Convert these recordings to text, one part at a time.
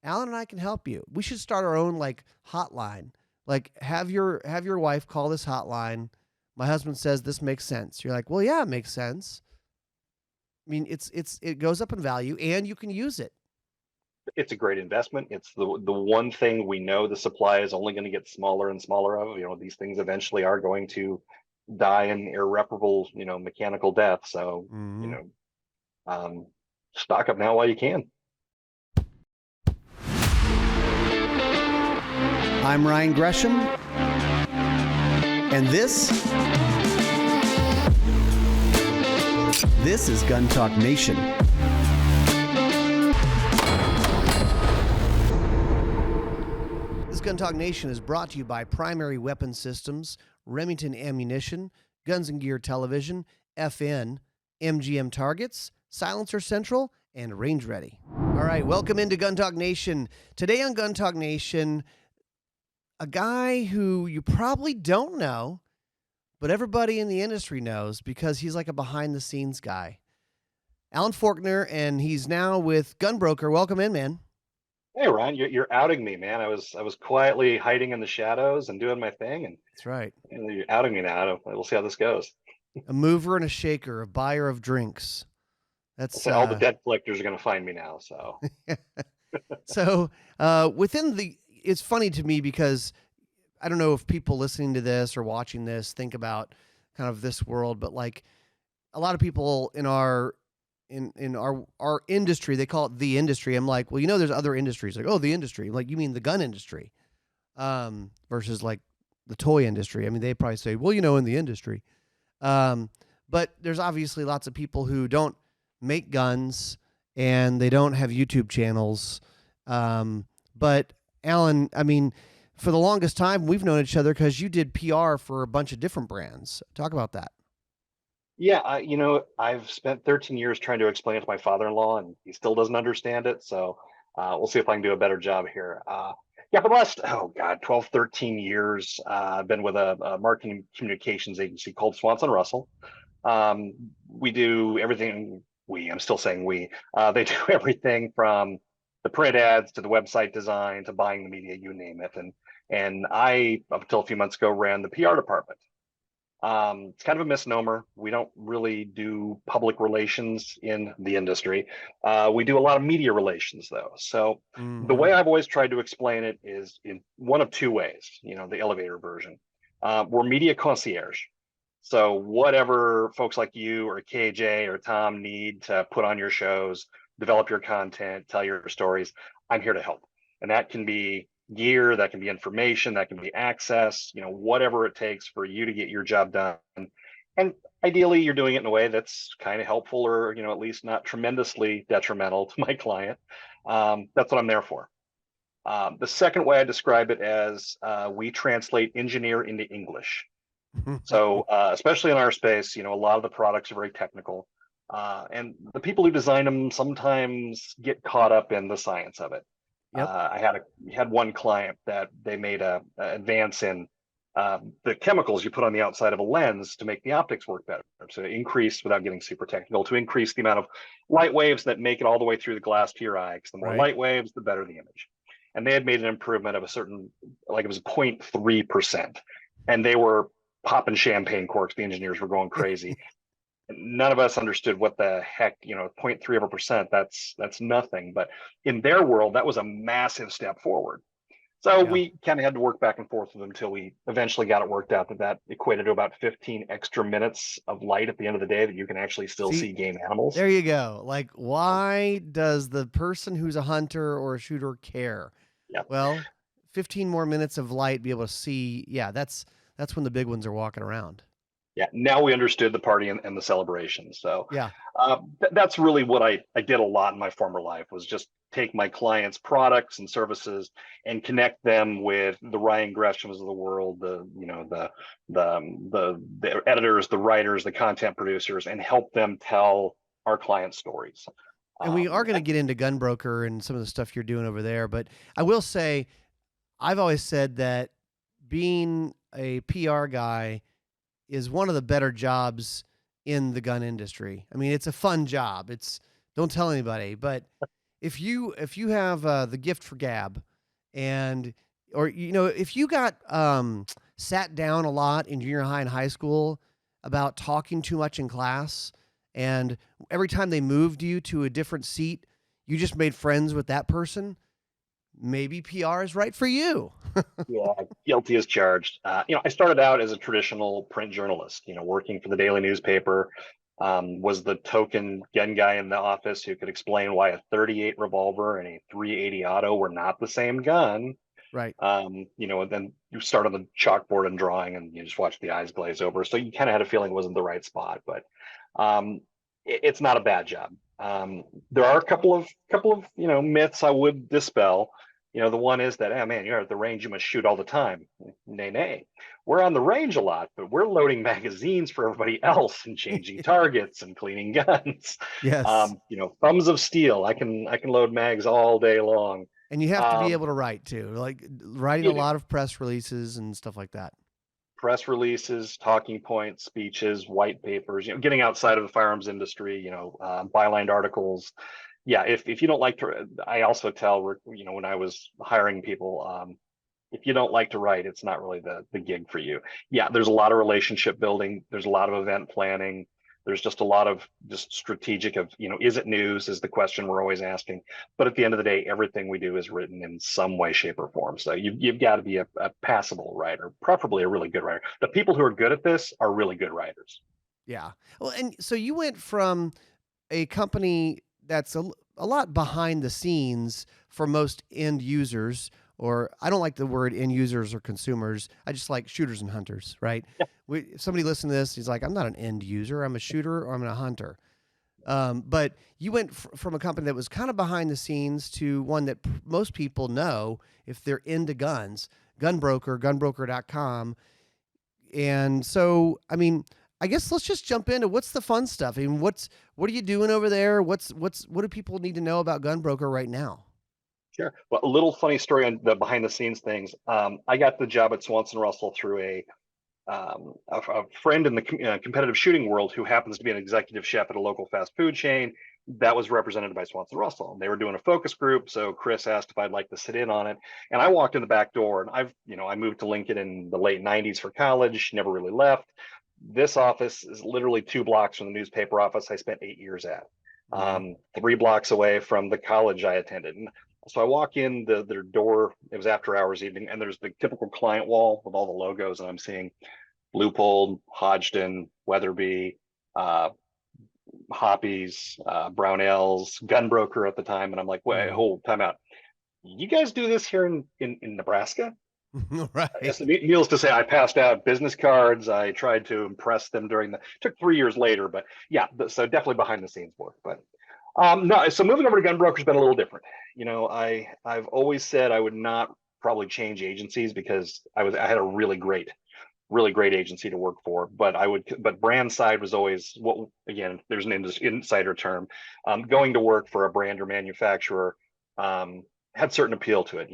Alan and I can help you. We should start our own like hotline. Like have your wife call this hotline. My husband says this makes sense. You're like, well, yeah, it makes sense. I mean, it goes up in value and you can use it. It's a great investment. It's the one thing we know the supply is only going to get smaller and smaller of. These things eventually are going to die an irreparable, mechanical death. So, Mm-hmm. stock up now while you can. I'm Ryan Gresham, and this is Gun Talk Nation. This Gun Talk Nation is brought to you by Primary Weapon Systems, Remington Ammunition, Guns and Gear Television, FN, MGM Targets, Silencer Central, and Range Ready. All right, welcome into Gun Talk Nation. Today on Gun Talk Nation, a guy who you probably don't know, but everybody in the industry knows because he's like a behind-the-scenes guy. Allen Forkner, and he's now with Gunbroker. Welcome in, man. Hey, Ryan, you're outing me, man. I was quietly hiding in the shadows and doing my thing, and That's right. you're outing me now. We'll see how this goes. A mover and a shaker, a buyer of drinks. That's All the debt collectors are going to find me now. So, so it's funny to me because I don't know if people listening to this or watching this think about kind of this world, but like a lot of people in our industry, they call it the industry. I'm like, well, there's other industries. Like, oh, the industry. Like, you mean the gun industry, versus like the toy industry. I mean, they probably say, well, in the industry. But there's obviously lots of people who don't make guns and they don't have YouTube channels. But Alan, I mean, for the longest time, we've known each other because you did PR for a bunch of different brands. Talk about that. yeah, I've spent 13 years trying to explain it to my father-in-law, and he still doesn't understand it. So, we'll see if I can do a better job here. Yeah, for the last, 12, 13 years, I've been with a marketing communications agency called Swanson Russell. We do everything. I'm still saying we. They do everything from the print ads to the website design to buying the media, you name it. And I, up until a few months ago, ran the PR department. It's kind of a misnomer. We don't really do public relations in the industry. We do a lot of media relations, though. So the way I've always tried to explain it is in one of two ways, the elevator version. We're media concierge. So whatever folks like you or KJ or Tom need to put on your shows, develop your content, tell your stories, I'm here to help. And that can be gear, that can be information, that can be access, whatever it takes for you to get your job done. And ideally, you're doing it in a way that's kind of helpful or, at least not tremendously detrimental to my client. That's what I'm there for. The second way I describe it as we translate engineer into English. So especially in our space, a lot of the products are very technical. And the people who design them sometimes get caught up in the science of it. Yep. I had one client that they made a advance in the chemicals you put on the outside of a lens to make the optics work better. So increase, without getting super technical, to increase the amount of light waves that make it all the way through the glass to your eye. Because the more light waves, the better the image. And they had made an improvement of a certain, like it was 0.3%. And they were popping champagne corks. The engineers were going crazy. None of us understood what the heck, 0.3%, that's nothing. But in their world, that was a massive step forward. So we kind of had to work back and forth with them until we eventually got it worked out that equated to about 15 extra minutes of light at the end of the day that you can actually still see game animals. There you go. Like, why does the person who's a hunter or a shooter care? Yep. Well, 15 more minutes of light, be able to see. Yeah, that's when the big ones are walking around. Yeah, now we understood the party and the celebration. So yeah, that's really what I did a lot in my former life, was just take my clients' products and services and connect them with the Ryan Greshams of the world, the editors, the writers, the content producers, and help them tell our clients' stories. And we are going to get into Gunbroker and some of the stuff you're doing over there. But I will say, I've always said that being a PR guy is one of the better jobs in the gun industry. I mean, it's a fun job. Don't tell anybody, but if you have the gift for gab, and or if you got sat down a lot in junior high and high school about talking too much in class, and every time they moved you to a different seat, you just made friends with that person, maybe PR is right for you. Yeah, guilty as charged. I started out as a traditional print journalist, working for the daily newspaper. Was the token gun guy in the office who could explain why a 38 revolver and a 380 auto were not the same gun. Right. And then you start on the chalkboard and drawing and you just watch the eyes glaze over. So you kind of had a feeling it wasn't the right spot, but um, it's not a bad job. There are a couple of myths I would dispel. The one is that, oh man, you're at the range, you must shoot all the time. Nay, nay. We're on the range a lot, but we're loading magazines for everybody else and changing targets and cleaning guns. Yes. Thumbs of steel. I can load mags all day long. And you have to be Um, able to write too, like writing a you do. lot of press releases and stuff like that. Press releases, talking points, speeches, white papers, getting outside of the firearms industry, bylined articles. Yeah, if you don't like to, I also tell, when I was hiring people, if you don't like to write, it's not really the gig for you. Yeah, there's a lot of relationship building. There's a lot of event planning. There's just a lot of just strategic of, is it news is the question we're always asking. But at the end of the day, everything we do is written in some way, shape, or form. So you've got to be a passable writer, preferably a really good writer. The people who are good at this are really good writers. Yeah. Well, and so you went from a company that's a lot behind the scenes for most end users, or I don't like the word end users or consumers. I just like shooters and hunters, right? If somebody listen to this, he's like, I'm not an end user. I'm a shooter or I'm a hunter. But you went from a company that was kind of behind the scenes to one that most people know if they're into guns, Gunbroker, gunbroker.com. And so, I mean, I guess let's just jump into what's the fun stuff. I mean, what are you doing over there? What do people need to know about Gunbroker right now? Sure. Well, a little funny story on the behind the scenes things. I got the job at Swanson Russell through a friend in the competitive shooting world who happens to be an executive chef at a local fast food chain that was represented by Swanson Russell. They were doing a focus group, so Chris asked if I'd like to sit in on it, and I walked in the back door. And I moved to Lincoln in the late '90s for college, never really left. This office is literally 2 blocks from the newspaper office I spent 8 years at, Mm-hmm. 3 blocks away from the college I attended. And so I walk in their door. It was after hours evening, and there's the typical client wall with all the logos, and I'm seeing Leupold, Hodgdon, Weatherby, uh, Hoppies, Brownells, Gunbroker at the time, and I'm like, wait, Mm-hmm. hold, time out. You guys do this here in Nebraska? Right. Yes, needless to say, I passed out business cards. I tried to impress them took 3 years later, but yeah, so definitely behind the scenes work. But no, so moving over to Gunbroker's been a little different. I've always said I would not probably change agencies because I had a really great agency to work for, but brand side was always what, again, there's an insider term. Going to work for a brand or manufacturer had certain appeal to it.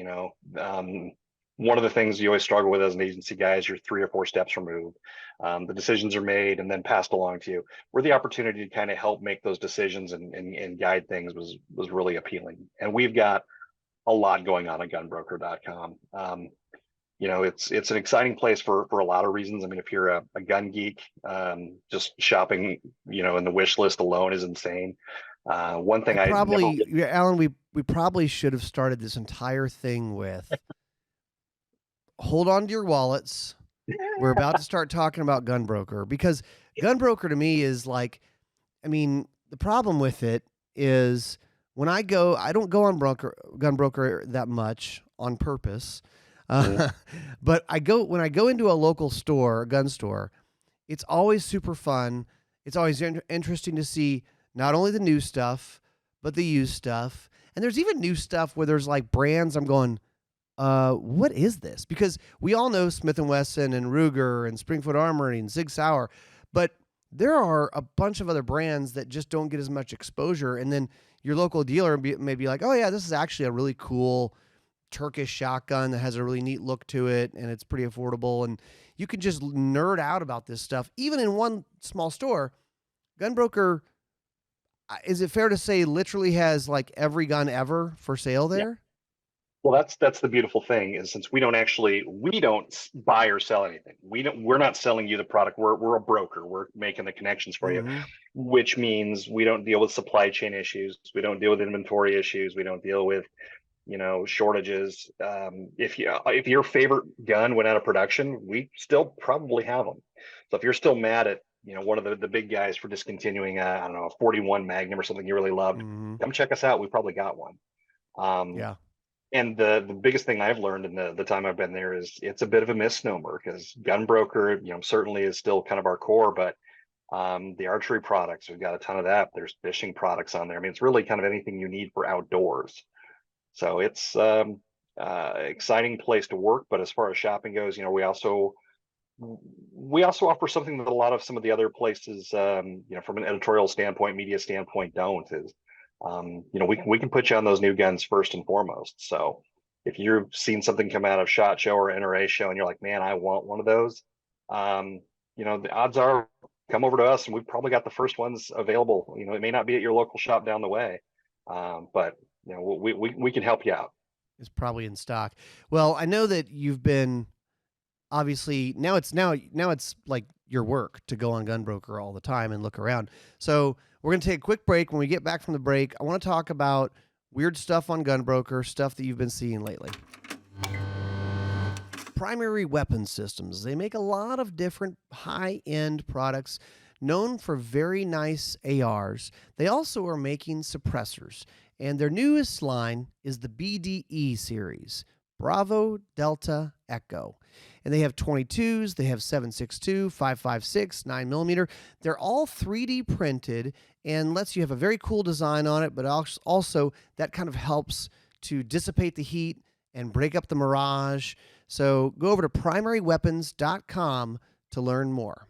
One of the things you always struggle with as an agency guy is you're 3 or 4 steps removed. The decisions are made and then passed along to you. Where the opportunity to kind of help make those decisions and guide things was really appealing. And we've got a lot going on at gunbroker.com. It's an exciting place for a lot of reasons. I mean, if you're a gun geek, just shopping, in the wish list alone is insane. One I thing I never probably, yeah, Alan, we probably should have started this entire thing with hold on to your wallets. We're about to start talking about Gunbroker, because Gunbroker to me is like, I mean, the problem with it is when I don't go on Gunbroker that much on purpose. Mhm. But when I go into a local store, a gun store, it's always super fun. It's always interesting to see not only the new stuff, but the used stuff. And there's even new stuff where there's like brands I'm going, what is this? Because we all know Smith & Wesson and Ruger and Springfield Armory and Sig Sauer, but there are a bunch of other brands that just don't get as much exposure. And then your local dealer may be like, oh yeah, this is actually a really cool Turkish shotgun that has a really neat look to it, and it's pretty affordable. And you can just nerd out about this stuff. Even in one small store, Gunbroker, Is it fair to say literally has like every gun ever for sale Yeah. there? Well, that's the beautiful thing is since we don't buy or sell anything. We're not selling you the product. We're a broker. We're making the connections for you, Mm-hmm. which means we don't deal with supply chain issues. We don't deal with inventory issues. We don't deal with shortages. If your favorite gun went out of production, we still probably have them. So if you're still mad at one of the big guys for discontinuing I don't know, a 41 Magnum or something you really loved, Mm-hmm. come check us out. We probably got one. Um, Yeah. and the biggest thing I've learned in the time I've been there is it's a bit of a misnomer because Gunbroker, certainly is still kind of our core, but the archery products, we've got a ton of that. There's fishing products on there. I mean, it's really kind of anything you need for outdoors. So it's exciting place to work. But as far as shopping goes, we also offer something that a lot of some of the other places, from an editorial standpoint, media standpoint, don't is, we can put you on those new guns first and foremost. So if you've seen something come out of SHOT Show or NRA Show and you're like, man, I want one of those, the odds are come over to us and we've probably got the first ones available. It may not be at your local shop down the way, but we can help you out. It's probably in stock. Well, I know that you've been obviously now it's like your work to go on Gunbroker all the time and look around. So we're gonna take a quick break. When we get back from the break, I want to talk about weird stuff on Gunbroker, stuff that you've been seeing lately. Primary Weapon Systems. They make a lot of different high-end products known for very nice ARs. They also are making suppressors, and their newest line is the BDE series, Bravo Delta Echo. And they have 22s, they have 7.62, 5.56, 9mm. They're all 3D printed and lets you have a very cool design on it, but also that kind of helps to dissipate the heat and break up the mirage. So go over to primaryweapons.com to learn more.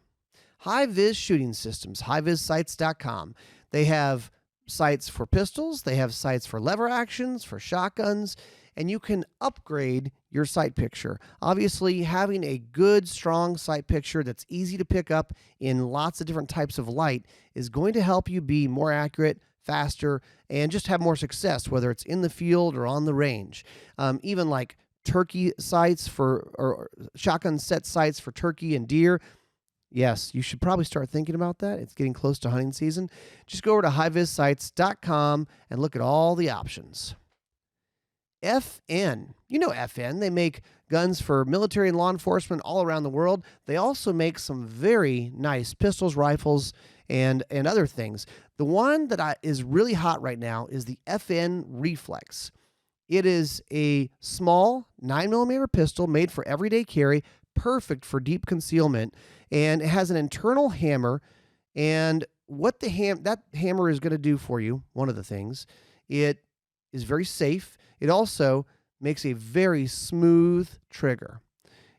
HI-VIZ Shooting Systems, HI-VIZsights.com. They have sights for pistols, they have sights for lever actions, for shotguns, and you can upgrade your sight picture. Obviously, having a good, strong sight picture that's easy to pick up in lots of different types of light is going to help you be more accurate, faster, and just have more success, whether it's in the field or on the range. Even like turkey sights or shotgun set sights for turkey and deer. Yes, you should probably start thinking about that. It's getting close to hunting season. Just go over to HI-VIZsights.com and look at all the options. FN. You know FN. They make guns for military and law enforcement all around the world. They also make some very nice pistols, rifles, and other things. The one that is really hot right now is the FN Reflex. It is a small 9mm pistol made for everyday carry, perfect for deep concealment, and it has an internal hammer. And what that hammer is going to do for you, one of the things, it is very safe. It also makes a very smooth trigger.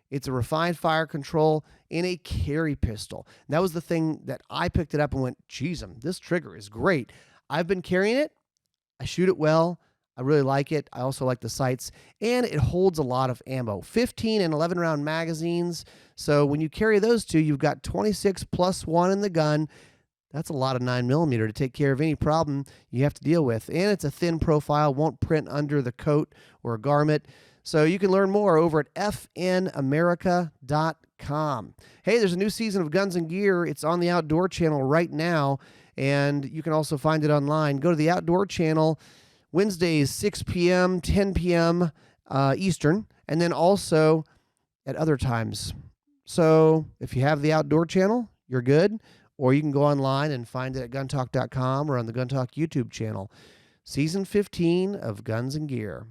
It's a refined fire control in a carry pistol. And that was the thing that I picked it up and went, geez, this trigger is great. I've been carrying it. I shoot it well. I really like it. I also like the sights, and it holds a lot of ammo. 15 and 11 round magazines. So when you carry those two, you've got 26 plus 1 in the gun. That's a lot of 9mm to take care of any problem you have to deal with. And it's a thin profile, won't print under the coat or a garment. So you can learn more over at fnamerica.com. Hey, there's a new season of Guns and Gear. It's on the Outdoor Channel right now, and you can also find it online. Go to the Outdoor Channel Wednesdays, 6 p.m., 10 p.m. Eastern, and then also at other times. So if you have the Outdoor Channel, you're good. Or you can go online and find it at guntalk.com or on the Gun Talk YouTube channel. Season 15 of Guns and Gear.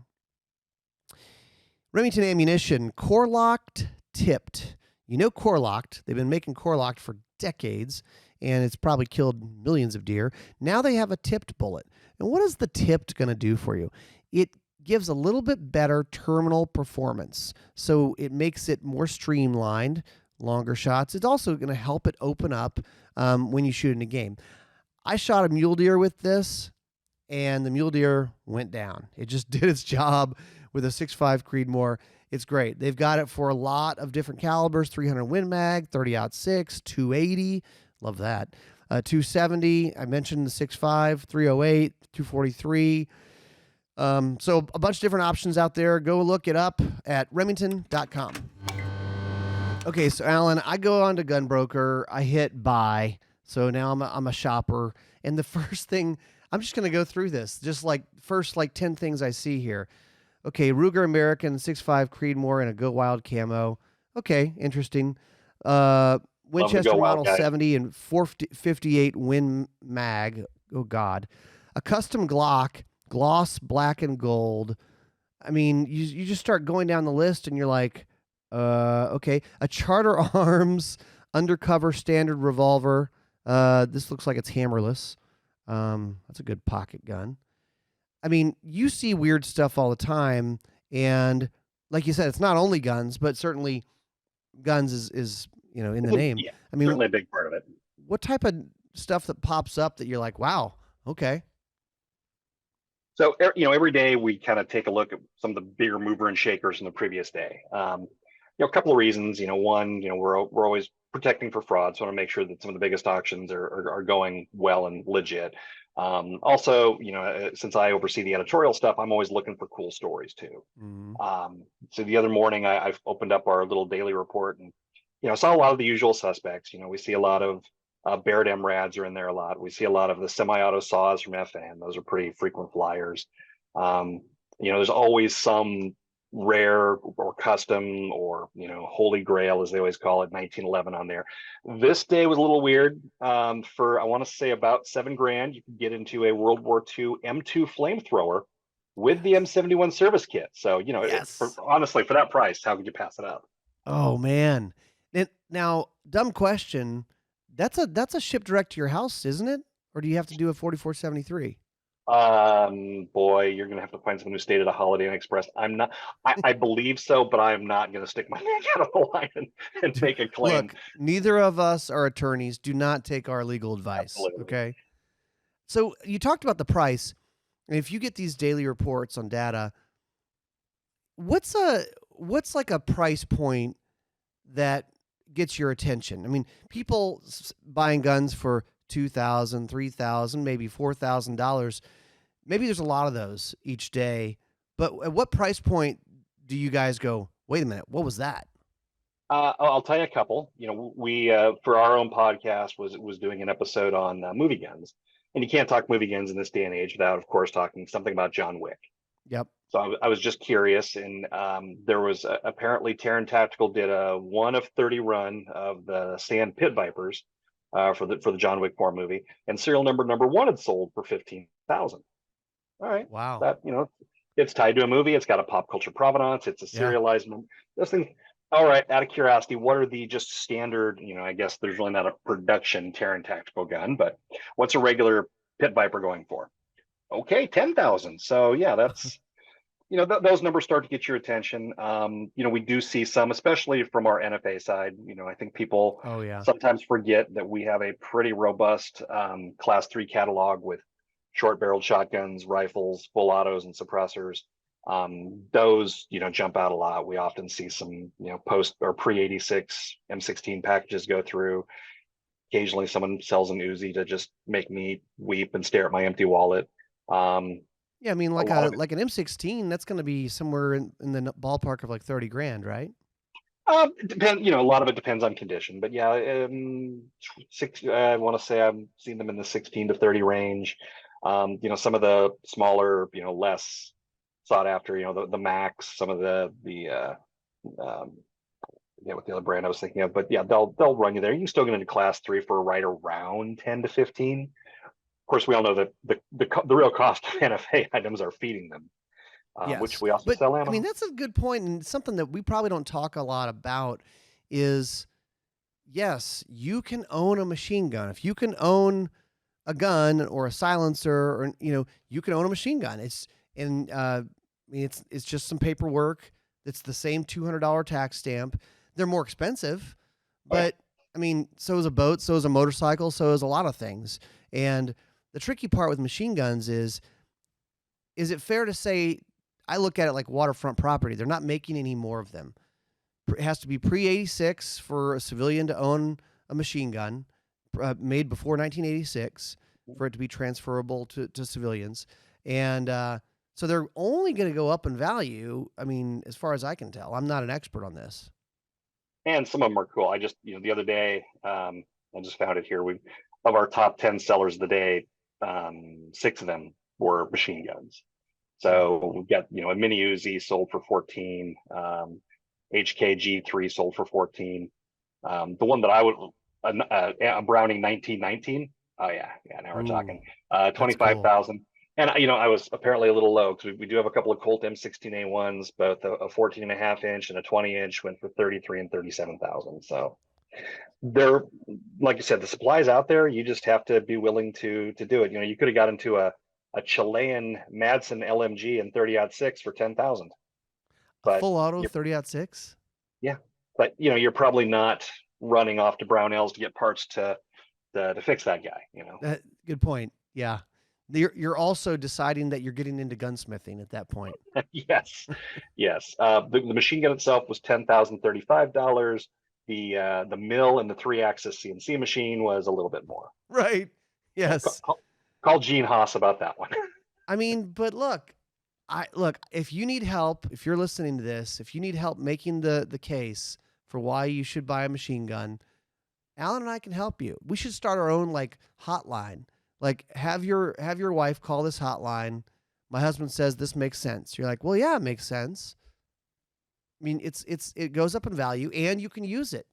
Remington Ammunition, core-locked, tipped. You know core-locked. They've been making core-locked for decades, and it's probably killed millions of deer. Now they have a tipped bullet. And what is the tipped going to do for you? It gives a little bit better terminal performance. So it makes it more streamlined, longer shots. It's also going to help it open up when you shoot in a game. I shot a mule deer with this, and the mule deer went down. It just did its job with a 6.5 Creedmoor. It's great. They've got it for a lot of different calibers, 300 Win Mag, 30-06, 280. Love that. 270. I mentioned the 6.5, 308, 243. So a bunch of different options out there. Go look it up at Remington.com. Okay, so Alan, I go on to Gunbroker. I hit buy. So now I'm a shopper. And the first thing, I'm just going to go through this. Just like first 10 things I see here. Okay, Ruger American 6.5 Creedmoor and a Go Wild camo. Okay, interesting. Winchester Model 70 and 458 Win Mag. Oh, God. A custom Glock, gloss black and gold. I mean, you just start going down the list and you're like, okay. A Charter Arms undercover standard revolver. This looks like it's hammerless. That's a good pocket gun. I mean, you see weird stuff all the time. And like you said, it's not only guns, but certainly guns is in the name. Yeah, I mean, certainly a big part of it. What type of stuff that pops up that you're like, wow, okay. So, every day we kind of take a look at some of the bigger mover and shakers from the previous day. A couple of reasons. One, we're always protecting for fraud, so I want to make sure that some of the biggest auctions are going well and legit. Also, since I oversee the editorial stuff, I'm always looking for cool stories too. Mm-hmm. So the other morning, I've opened up our little daily report and saw a lot of the usual suspects. We see a lot of Barrett MRADs are in there a lot. We see a lot of the semi-auto saws from FN. Those are pretty frequent flyers. There's always some rare or custom or holy grail, as they always call it, 1911 on there. This day was a little weird. For I want to say about $7,000, you could get into a World War II M2 flamethrower with the M71 service kit. So Yes. honestly, for that price, how could you pass it up? Oh man. Now, dumb question. That's a ship direct to your house, isn't it? Or do you have to do a 4473? Boy, you're gonna have to find someone who stayed at a Holiday Inn Express. I'm not. I believe so, but I'm not gonna stick my neck out of the line and make a claim. Look, neither of us are attorneys. Do not take our legal advice. Absolutely. Okay. So you talked about the price, and if you get these daily reports on data, what's like a price point that gets your attention? I mean, people buying guns for $2,000, $3,000, maybe $4,000. Maybe there's a lot of those each day. But at what price point do you guys go, wait a minute, what was that? I'll tell you a couple. We for our own podcast was doing an episode on movie guns, and you can't talk movie guns in this day and age without, of course, talking something about John Wick. Yep. So I was just curious, and there was apparently Terran Tactical did a 1 of 30 run of the Sand Pit Vipers for the John Wick 4 movie, and serial number 1 had sold for 15,000. All right, Wow. that it's tied to a movie. It's got a pop culture provenance. It's a serialized. Those things. All right. Out of curiosity, what are the just standard? I guess there's really not a production Terran Tactical gun, but what's a regular Pit Viper going for? Okay, 10,000. So yeah, that's. Those numbers start to get your attention. We do see some, especially from our NFA side. I think people sometimes forget that we have a pretty robust Class 3 catalog with short-barreled shotguns, rifles, full autos, and suppressors. Those, jump out a lot. We often see some, post or pre-86 M16 packages go through. Occasionally, someone sells an Uzi to just make me weep and stare at my empty wallet. Yeah, I mean, like an M16, that's going to be somewhere in the ballpark of like 30 grand, right? Depend. A lot of it depends on condition, but yeah, I want to say I've seen them in the 16 to 30 range. Some of the smaller, less sought after, the Max, some of the what the other brand I was thinking of, but yeah, they'll run you there. You can still get into Class 3 for right around 10 to 15. Of course, we all know that the real cost of NFA items are feeding them, yes. Which we also sell ammo. I mean, that's a good point, and something that we probably don't talk a lot about is, yes, you can own a machine gun. If you can own a gun or a silencer, or you can own a machine gun. It's just some paperwork. It's the same $200 tax stamp. They're more expensive, but I mean, so is a boat, so is a motorcycle, so is a lot of things. And the tricky part with machine guns is it fair to say, I look at it like waterfront property. They're not making any more of them. It has to be pre-86 for a civilian to own a machine gun. made before 1986 for it to be transferable to civilians. And so they're only going to go up in value. I mean, as far as I can tell, I'm not an expert on this. And some of them are cool. I just, the other day, I just found it here. Of our top 10 sellers of the day, 6 of them were machine guns. So we've got, a mini Uzi sold for 14, HKG3 sold for 14. The one that I would, a Browning 1919. Oh yeah, now we're talking 25,000. Cool. And I was apparently a little low because we do have a couple of Colt M16A1s, both a 14.5-inch and a 20-inch went for 33 and 37,000. So they're, like you said, the supply's out there. You just have to be willing to do it. You could have got into a Chilean Madsen LMG in 30-06 for 10,000. But full auto 30-06. Yeah, but you're probably not running off to Brownells to get parts to fix that guy. Good point. Yeah. You're also deciding that you're getting into gunsmithing at that point. Yes. The machine gun itself was $10,035. The mill and the 3-axis CNC machine was a little bit more. Right. Yes. Call Gene Haas about that one. I mean, but look, if you need help, if you're listening to this, if you need help making the case for why you should buy a machine gun, Alan and I can help you. We should start our own hotline. Have your wife call this hotline. My husband says this makes sense. You're like, well, yeah, it makes sense. I mean, it goes up in value and you can use it.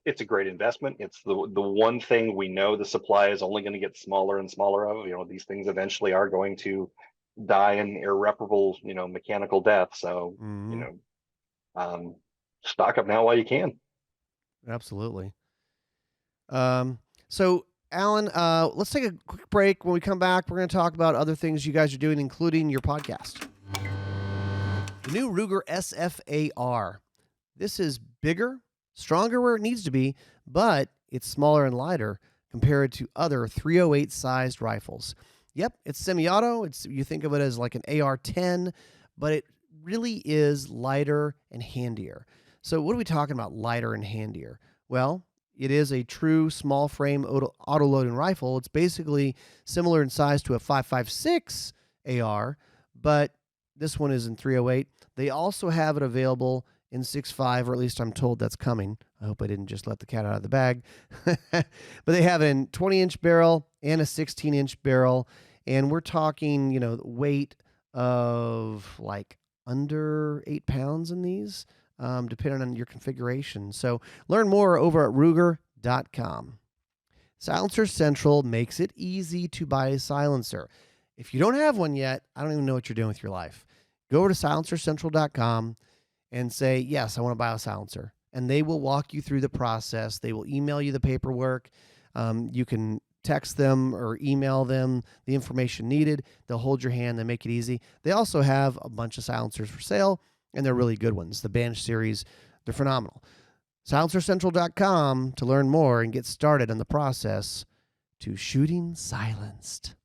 It's a great investment. It's the one thing we know the supply is only going to get smaller and smaller of. These things eventually are going to die an irreparable, mechanical death. So, stock up now while you can. Absolutely. So Alan, let's take a quick break. When we come back, we're going to talk about other things you guys are doing, including your podcast. The new Ruger SFAR. This is bigger, stronger where it needs to be, but it's smaller and lighter compared to other .308 sized rifles. Yep, it's semi-auto. You think of it as like an AR-10, but it really is lighter and handier. So what are we talking about, lighter and handier? Well, it is a true small frame auto-loading rifle. It's basically similar in size to a 5.56 AR, but this one is in .308. They also have it available in 6.5, or at least I'm told that's coming. I hope I didn't just let the cat out of the bag. But they have it in 20-inch barrel and a 16-inch barrel, and we're talking, weight of under 8 pounds in these, depending on your configuration. So learn more over at Ruger.com. Silencer Central makes it easy to buy a silencer. If you don't have one yet, I don't even know what you're doing with your life. Go over to silencercentral.com and say, yes, I want to buy a silencer. And they will walk you through the process. They will email you the paperwork. You can text them or email them the information needed. They'll hold your hand. They make it easy. They also have a bunch of silencers for sale, and they're really good ones. The Bansh series, they're phenomenal. SilencerCentral.com to learn more and get started on the process to shooting silenced.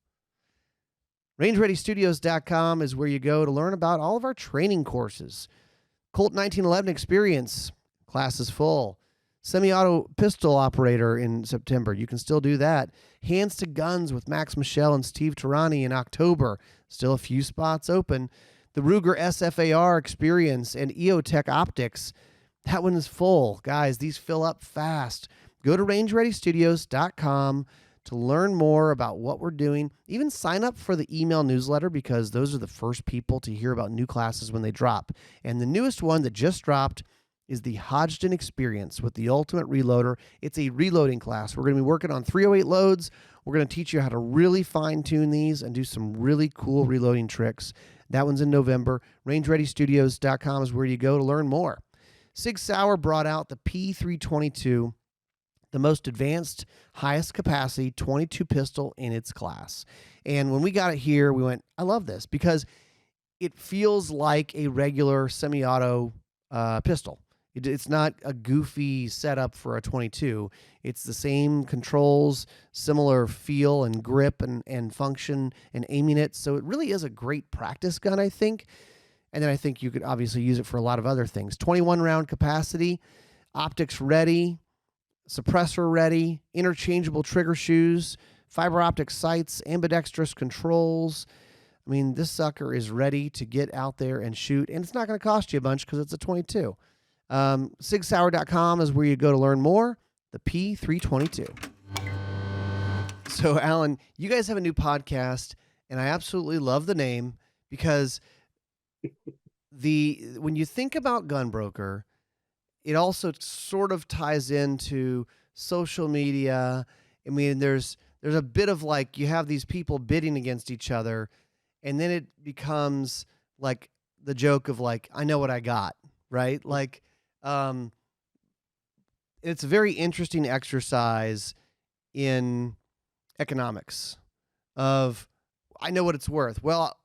RangeReadyStudios.com is where you go to learn about all of our training courses. Colt 1911 Experience, class is full. Semi-auto pistol operator in September. You can still do that. Hands to Guns with Max Michel and Steve Tarani in October. Still a few spots open. The Ruger SFAR Experience and EOTech Optics. That one is full. Guys, these fill up fast. Go to RangeReadyStudios.com to learn more about what we're doing. Even sign up for the email newsletter because those are the first people to hear about new classes when they drop. And the newest one that just dropped is the Hodgdon Experience with the Ultimate Reloader. It's a reloading class. We're going to be working on .308 loads. We're going to teach you how to really fine-tune these and do some really cool reloading tricks. That one's in November. RangeReadyStudios.com is where you go to learn more. Sig Sauer brought out the P322, the most advanced, highest capacity 22 pistol in its class. And when we got it here, we went, I love this because it feels like a regular semi-auto pistol. It's not a goofy setup for a 22. It's the same controls, similar feel and grip and function and aiming it. So it really is a great practice gun, I think. And then I think you could obviously use it for a lot of other things. 21 round capacity, optics ready, suppressor ready, interchangeable trigger shoes, fiber optic sights, ambidextrous controls. I mean, this sucker is ready to get out there and shoot, and it's not going to cost you a bunch because it's a 22. SigSauer.com is where you go to learn more. The P322. So, Allen, you guys have a new podcast, and I absolutely love the name because when you think about Gunbroker, it also sort of ties into social media. I mean, there's a bit of like you have these people bidding against each other, and then it becomes like the joke of like, I know what I got, right? Like, it's a very interesting exercise in economics of I know what it's worth. Well,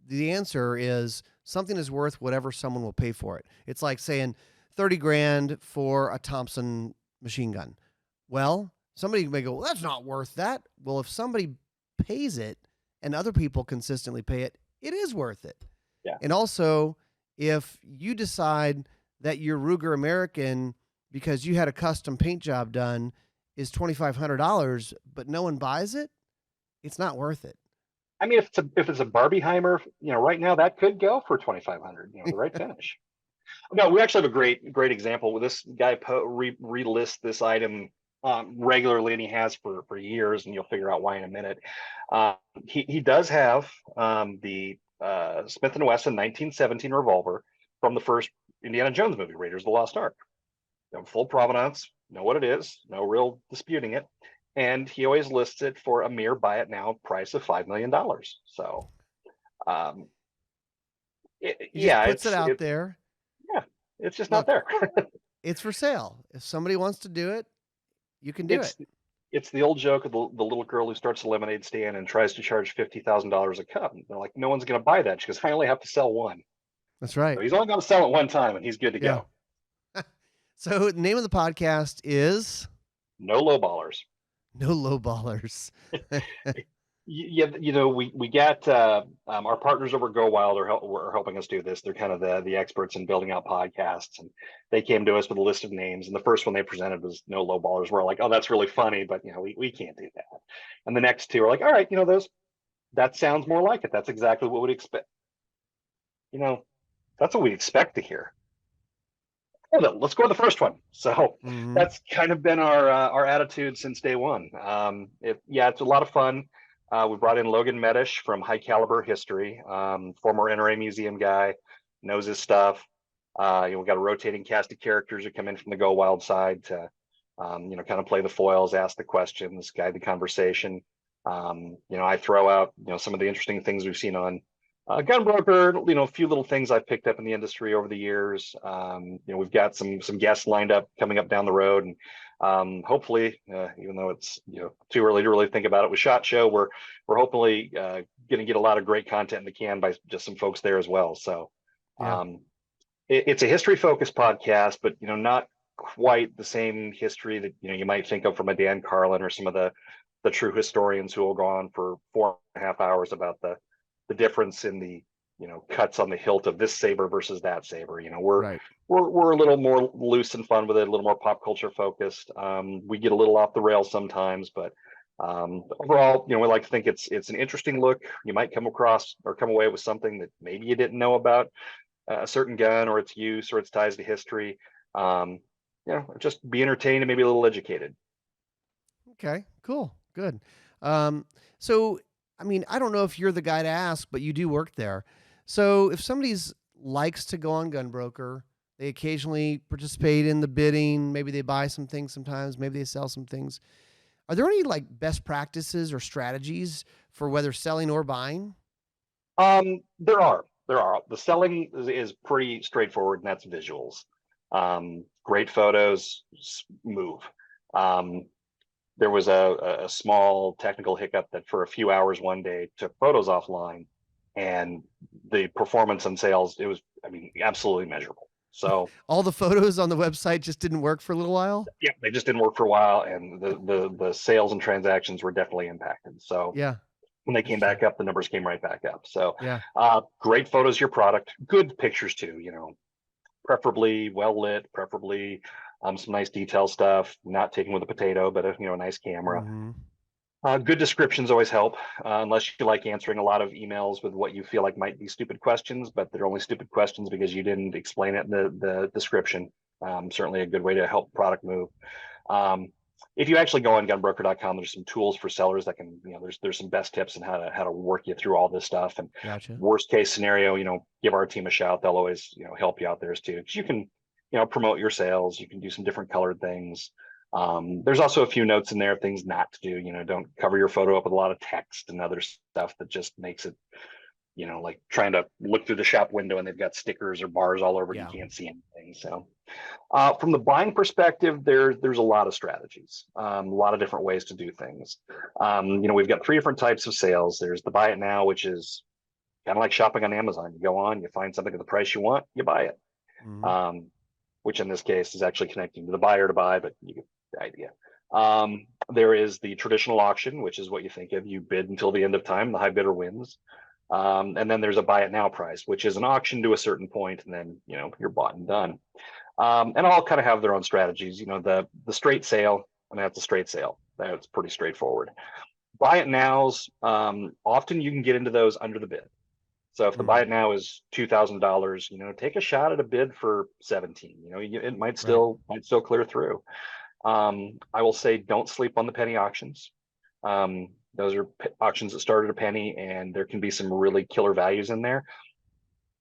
the answer is something is worth whatever someone will pay for it. It's like saying 30 grand for a Thompson machine gun. Well, somebody may go, well, that's not worth that. Well, if somebody pays it and other people consistently pay it, it is worth it. Yeah. And also, if you decide that your Ruger American, because you had a custom paint job done, is $2,500, but no one buys it, it's not worth it. I mean, if it's a Barbieheimer, right now that could go for 2,500. The right finish. No, we actually have a great example with this guy. Relists this item regularly, and he has for years, and you'll figure out why in a minute. He does have the Smith & Wesson 1917 revolver from the first Indiana Jones movie, Raiders of the Lost Ark. Full provenance, know what it is, no real disputing it. And he always lists it for a mere buy it now price of $5 million. So, puts it out there. Yeah, it's just not there. It's for sale. If somebody wants to do it, you can do it. It's the old joke of the little girl who starts a lemonade stand and tries to charge $50,000 a cup. And they're like, no one's going to buy that. She goes, I only have to sell one. That's right. So he's only going to sell it one time, and he's good to go. So the name of the podcast is No Lowballers. No Lowballers. We got our partners over Go Wild are helping us do this. They're kind of the experts in building out podcasts, and they came to us with a list of names. And the first one they presented was No Lowballers. We're like, oh, that's really funny, but we can't do that. And the next two are like, all right, that sounds more like it. That's exactly what we'd expect. That's what we expect to hear. Let's go with the first one. So that's kind of been our attitude since day one. It's a lot of fun. We brought in Logan Medish from High Caliber History, former NRA museum guy, knows his stuff. We got a rotating cast of characters who come in from the Go Wild side to, kind of play the foils, ask the questions, guide the conversation. I throw out, some of the interesting things we've seen on Gunbroker, a few little things I've picked up in the industry over the years. We've got some guests lined up coming up down the road, and hopefully, even though it's too early to really think about it with SHOT Show, we're hopefully going to get a lot of great content in the can by just some folks there as well. So it's a history focused podcast, but not quite the same history that you might think of from a Dan Carlin or some of the true historians who will go on for 4.5 hours about the difference in the cuts on the hilt of this saber versus that saber. We're a little more loose and fun with it, a little more pop culture focused. We get a little off the rails sometimes, but overall, we like to think it's an interesting look. You might come across or come away with something that maybe you didn't know about a certain gun or its use or its ties to history. Just be entertained and maybe a little educated. Okay, cool, good. So I mean, I don't know if you're the guy to ask, but you do work there. So if somebody's likes to go on Gunbroker, they occasionally participate in the bidding, maybe they buy some things sometimes, maybe they sell some things. Are there any like best practices or strategies for whether selling or buying? There are. The selling is pretty straightforward, and that's visuals. Great photos move. There was a small technical hiccup that for a few hours one day took photos offline, and the performance and sales, it was, absolutely measurable. So all the photos on the website just didn't work for a little while? Yeah, they just didn't work for a while, and the sales and transactions were definitely impacted. So when they came back up, the numbers came right back up. So great photos, your product, good pictures too, preferably well lit, preferably some nice detail stuff, not taken with a potato, but a nice camera. Mm-hmm. Good descriptions always help, unless you like answering a lot of emails with what you feel like might be stupid questions, but they're only stupid questions because you didn't explain it in the description. Certainly a good way to help product move. Um, if you actually go on gunbroker.com, there's some tools for sellers that can, there's some best tips on how to work you through all this stuff. And Gotcha. worst case scenario, give our team a shout. They'll always, help you out there too. Because you can, promote your sales. You can do some different colored things. There's also a few notes in there of things not to do. Don't cover your photo up with a lot of text and other stuff that just makes it, like trying to look through the shop window and they've got stickers or bars all over and Yeah. you can't see anything. So from the buying perspective, there's a lot of strategies, a lot of different ways to do things. We've got 3 different types of sales. There's the buy it now, which is kind of like shopping on Amazon. You go on, you find something at the price you want, you buy it. Mm-hmm. Which in this case is actually connecting to the buyer to buy, but you get the idea. There is the traditional auction, which is what you think of. You bid until the end of time, the high bidder wins. And then there's a buy it now price, which is an auction to a certain point, and then you're bought and done. And all kind of have their own strategies. The straight sale, I mean, that's a straight sale. That's pretty straightforward. Buy it nows, often you can get into those under the bid. So if the buy it now is $2,000, take a shot at a bid for 17. It might still clear through. I will say don't sleep on the penny auctions. Those are auctions that start at a penny, and there can be some really killer values in there.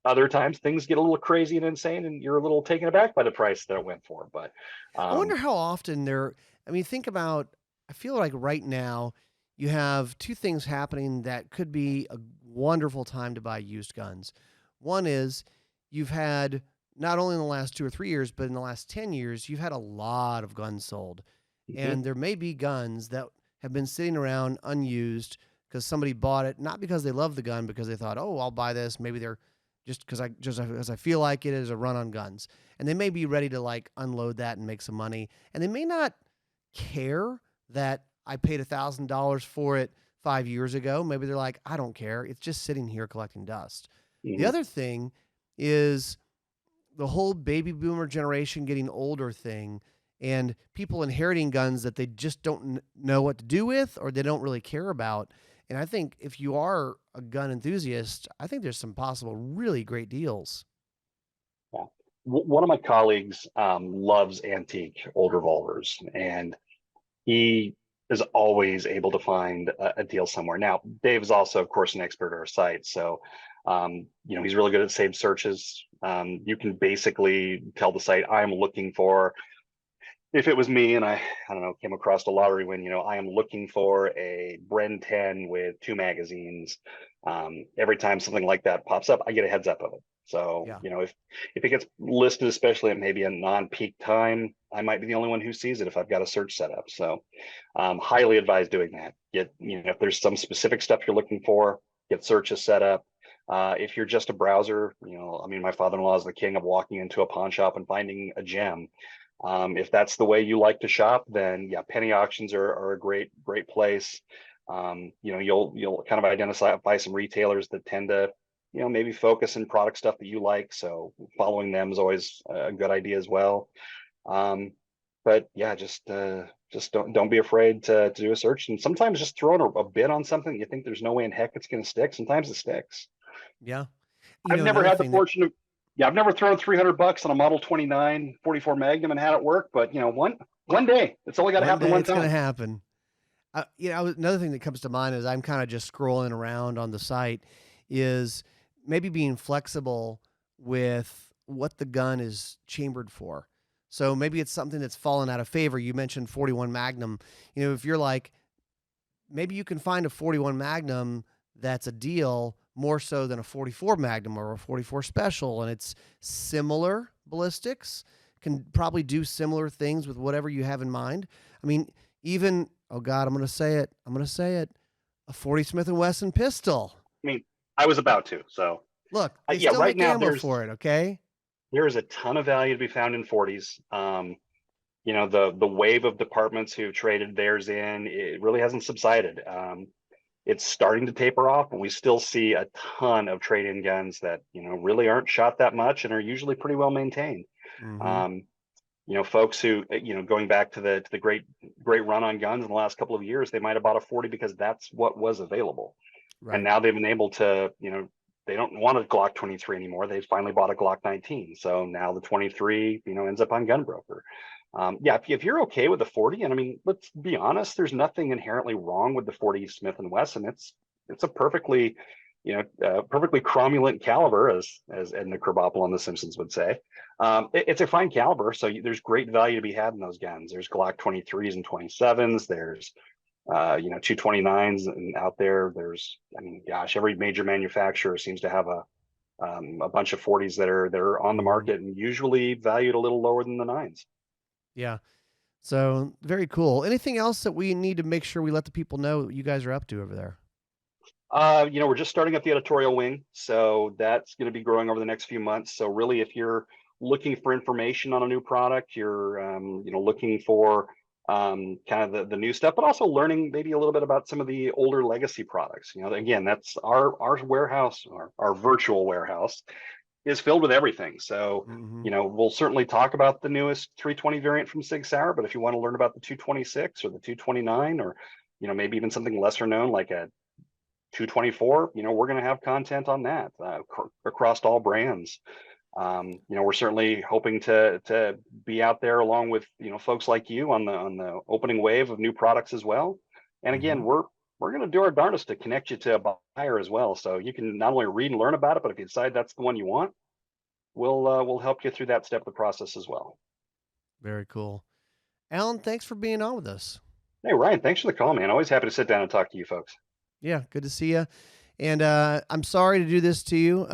Other times things get a little crazy and insane, and you're a little taken aback by the price that it went for. But I wonder how often I mean, think about, I feel like right now you have 2 things happening that could be a wonderful time to buy used guns. One is you've had, not only in the last 2 or 3 years, but in the last 10 years, you've had a lot of guns sold. And there may be guns that have been sitting around unused because somebody bought it, not because they love the gun, because they thought, oh, I'll buy this. Maybe they're just because I feel like it is a run on guns. And they may be ready to like unload that and make some money. And they may not care that I paid $1,000 for it 5 years ago. Maybe they're like, I don't care. It's just sitting here collecting dust. The other thing is the whole baby boomer generation getting older thing, and people inheriting guns that they just don't know what to do with or they don't really care about. And I think if you are a gun enthusiast, I think there's some possible really great deals. Yeah. One of my colleagues loves antique old revolvers, and he is always able to find a deal somewhere. Now, Dave is also, of course, an expert at our site, so he's really good at saved searches. You can basically tell the site, I'm looking for. If it was me and I don't know, came across a lottery win, I am looking for a Bren 10 with 2 magazines. Every time something like that pops up, I get a heads up of it. So, Yeah. if it gets listed, especially at maybe a non-peak time, I might be the only one who sees it if I've got a search set up. So, highly advise doing that. If there's some specific stuff you're looking for, get searches set up. If you're just a browser, my father-in-law is the king of walking into a pawn shop and finding a gem. If that's the way you like to shop, then yeah, penny auctions are a great place. You'll kind of identify some retailers that tend to, maybe focus in product stuff that you like. So following them is always a good idea as well. But yeah, just don't be afraid to do a search, and sometimes just throwing a bid on something you think there's no way in heck it's going to stick. Sometimes it sticks. Yeah. I've never Another had the thing that, fortune of, yeah, I've never thrown $300 on a Model 29 44 Magnum and had it work, but one day, it's only got to happen one it's going to time. happen. Another thing that comes to mind is I'm kind of just scrolling around on the site is maybe being flexible with what the gun is chambered for. So maybe it's something that's fallen out of favor. You mentioned 41 Magnum. If you're like, maybe you can find a 41 Magnum that's a deal more so than a 44 Magnum or a 44 Special, and it's similar ballistics, can probably do similar things with whatever you have in mind. I mean, even, oh God, I'm going to say it, a 40 Smith & Wesson pistol. I mean, I was about to, so. Look, they Yeah, still right make now ammo for it, okay? there's a ton of value to be found in 40s. The wave of departments who've traded theirs in, it really hasn't subsided. It's starting to taper off, but we still see a ton of trade-in guns that really aren't shot that much and are usually pretty well maintained. Mm-hmm. folks who, going back to the great run on guns in the last couple of years, they might have bought a 40 because that's what was available. And Right. now they've been able to, they don't want a Glock 23 anymore. They finally bought a Glock 19. So now the 23, ends up on Gunbroker. Yeah, if you're okay with the 40, and I mean, let's be honest, there's nothing inherently wrong with the 40 Smith and Wesson. It's a perfectly, perfectly cromulent caliber, as Edna Krabappel on The Simpsons would say. It's a fine caliber, so there's great value to be had in those guns. There's Glock 23s and 27s. There's 229s and out there. There's, I mean, gosh, every major manufacturer seems to have a bunch of 40s that are on the Mhm. market and usually valued a little lower than the nines. Yeah. So very cool. Anything else that we need to make sure we let the people know what you guys are up to over there? We're just starting up the editorial wing, so that's going to be growing over the next few months. So really, if you're looking for information on a new product, you're looking for kind of the new stuff, but also learning maybe a little bit about some of the older legacy products. Again, that's our warehouse, our virtual warehouse is filled with everything. So Hmm. we'll certainly talk about the newest 320 variant from Sig Sauer, but if you want to learn about the 226 or the 229, or maybe even something lesser known like a 224, we're going to have content on that across all brands. We're certainly hoping to be out there along with folks like you on the opening wave of new products as well. And again, Hmm. we're going to do our darndest to connect you to a buyer as well, so you can not only read and learn about it, but if you decide that's the one you want, we'll help you through that step of the process as well. Very cool. Alan, thanks for being on with us. Hey Ryan, thanks for the call, man. Always happy to sit down and talk to you folks. Yeah, good to see you. And I'm sorry to do this to you.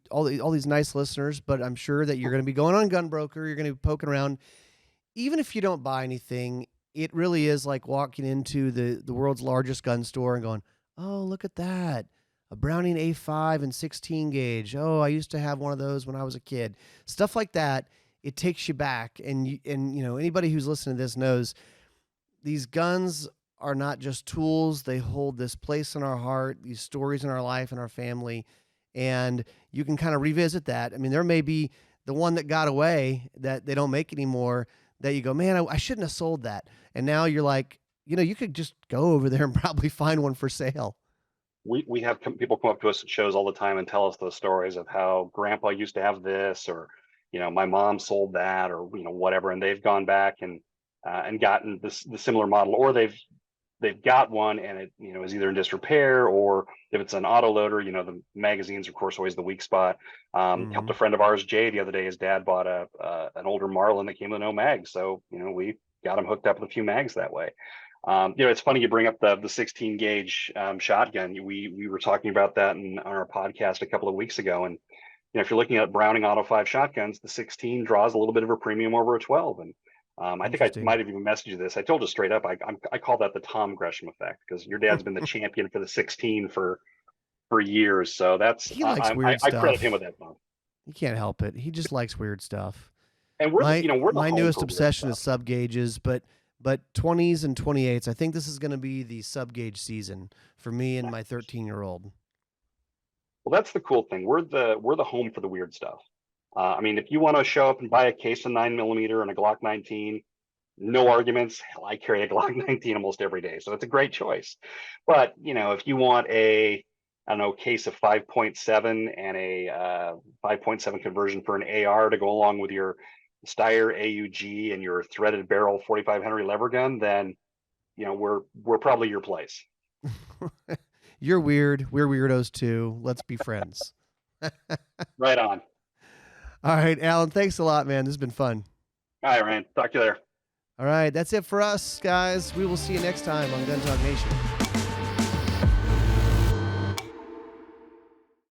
All these nice listeners, but I'm sure that you're going to be going on Gunbroker. You're going to be poking around. Even if you don't buy anything, it really is like walking into the world's largest gun store and going, "Oh, look at that. A Browning A5 and 16 gauge. Oh, I used to have one of those when I was a kid." Stuff like that, it takes you back, and anybody who's listening to this knows these guns are not just tools. They hold this place in our heart, these stories in our life and our family. And you can kind of revisit that. I mean, there may be the one that got away that they don't make anymore that you go, man, I shouldn't have sold that. And now you're like, you could just go over there and probably find one for sale. We have people come up to us at shows all the time and tell us those stories of how grandpa used to have this, or my mom sold that, or whatever, and they've gone back and gotten the similar model, or they've got one and it is either in disrepair, or if it's an autoloader, the magazines, of course, always the weak spot. Helped Mm-hmm. a friend of ours, Jay, the other day. His dad bought an older Marlin that came with no mags, so we got him hooked up with a few mags that way. It's funny you bring up the 16 gauge shotgun. We were talking about that on our podcast a couple of weeks ago, and if you're looking at Browning Auto 5 shotguns, the 16 draws a little bit of a premium over a 12. And I think I Interesting. might have even messaged you this. I told you straight up. I call that the Tom Gresham effect, because your dad's been the champion for the 16 for years. So that's He likes weird I credit him stuff. with that, Tom. He can't help it. He just likes weird stuff. And My we're the my home newest for weird obsession is stuff. sub gauges, but 20s and 28s. I think this is going to be the sub gauge season for me and my 13-year-old. Well, that's the cool thing. We're the home for the weird stuff. I mean, if you want to show up and buy a case of 9mm and a Glock 19, no arguments. Hell, I carry a Glock 19 almost every day, so it's a great choice. But if you want I don't know, case of 5.7 and a 5.7 conversion for an AR to go along with your Steyr AUG and your threaded barrel 45 Henry lever gun, then we're probably your place. You're weird. We're weirdos too. Let's be friends. Right on. All right, Alan, thanks a lot, man. This has been fun. All right, Ryan. Talk to you later. All right, that's it for us, guys. We will see you next time on Gun Talk Nation.